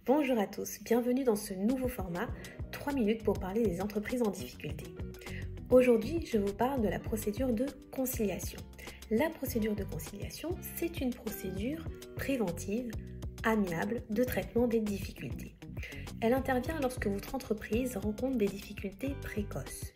Bonjour à tous, bienvenue dans ce nouveau format 3 minutes pour parler des entreprises en difficulté. Aujourd'hui, je vous parle de la procédure de conciliation. La procédure de conciliation, c'est une procédure préventive, amiable de traitement des difficultés. Elle intervient lorsque votre entreprise rencontre des difficultés précoces.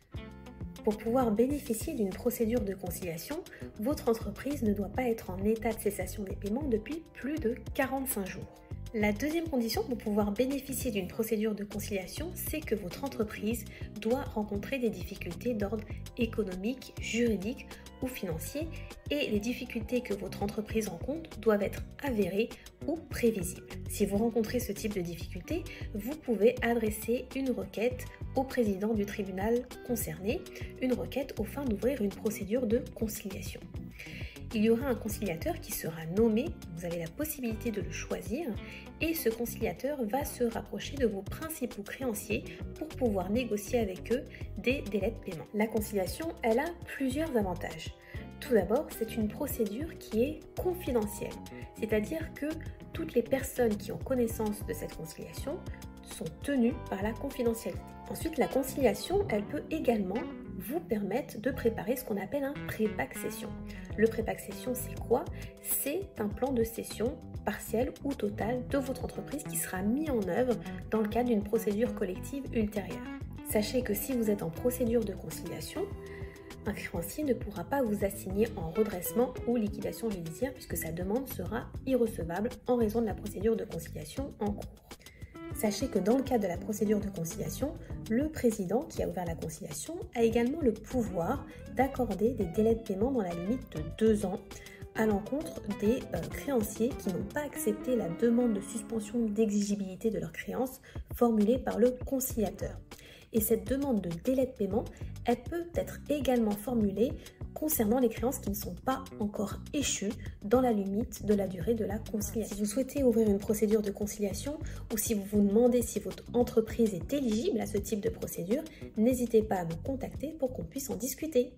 Pour pouvoir bénéficier d'une procédure de conciliation, votre entreprise ne doit pas être en état de cessation des paiements depuis plus de 45 jours. La deuxième condition pour pouvoir bénéficier d'une procédure de conciliation, c'est que votre entreprise doit rencontrer des difficultés d'ordre économique, juridique ou financier et les difficultés que votre entreprise rencontre doivent être avérées ou prévisibles. Si vous rencontrez ce type de difficultés, vous pouvez adresser une requête au président du tribunal concerné, une requête aux fins d'ouvrir une procédure de conciliation. Il y aura un conciliateur qui sera nommé, vous avez la possibilité de le choisir, et ce conciliateur va se rapprocher de vos principaux créanciers pour pouvoir négocier avec eux des délais de paiement. La conciliation, elle a plusieurs avantages. Tout d'abord, c'est une procédure qui est confidentielle, c'est-à-dire que toutes les personnes qui ont connaissance de cette conciliation sont tenues par la confidentialité. Ensuite, la conciliation, elle peut également vous permettre de préparer ce qu'on appelle un pré-pack cession. Le pré-pack cession, c'est quoi? C'est un plan de cession partiel ou total de votre entreprise qui sera mis en œuvre dans le cadre d'une procédure collective ultérieure. Sachez que si vous êtes en procédure de conciliation, un créancier ne pourra pas vous assigner en redressement ou liquidation judiciaire puisque sa demande sera irrecevable en raison de la procédure de conciliation en cours. Sachez que dans le cadre de la procédure de conciliation, le président qui a ouvert la conciliation a également le pouvoir d'accorder des délais de paiement dans la limite de 2 ans à l'encontre des créanciers qui n'ont pas accepté la demande de suspension d'exigibilité de leurs créances formulée par le conciliateur. Et cette demande de délai de paiement, elle peut être également formulée concernant les créances qui ne sont pas encore échues dans la limite de la durée de la conciliation. Si vous souhaitez ouvrir une procédure de conciliation ou si vous vous demandez si votre entreprise est éligible à ce type de procédure, n'hésitez pas à me contacter pour qu'on puisse en discuter.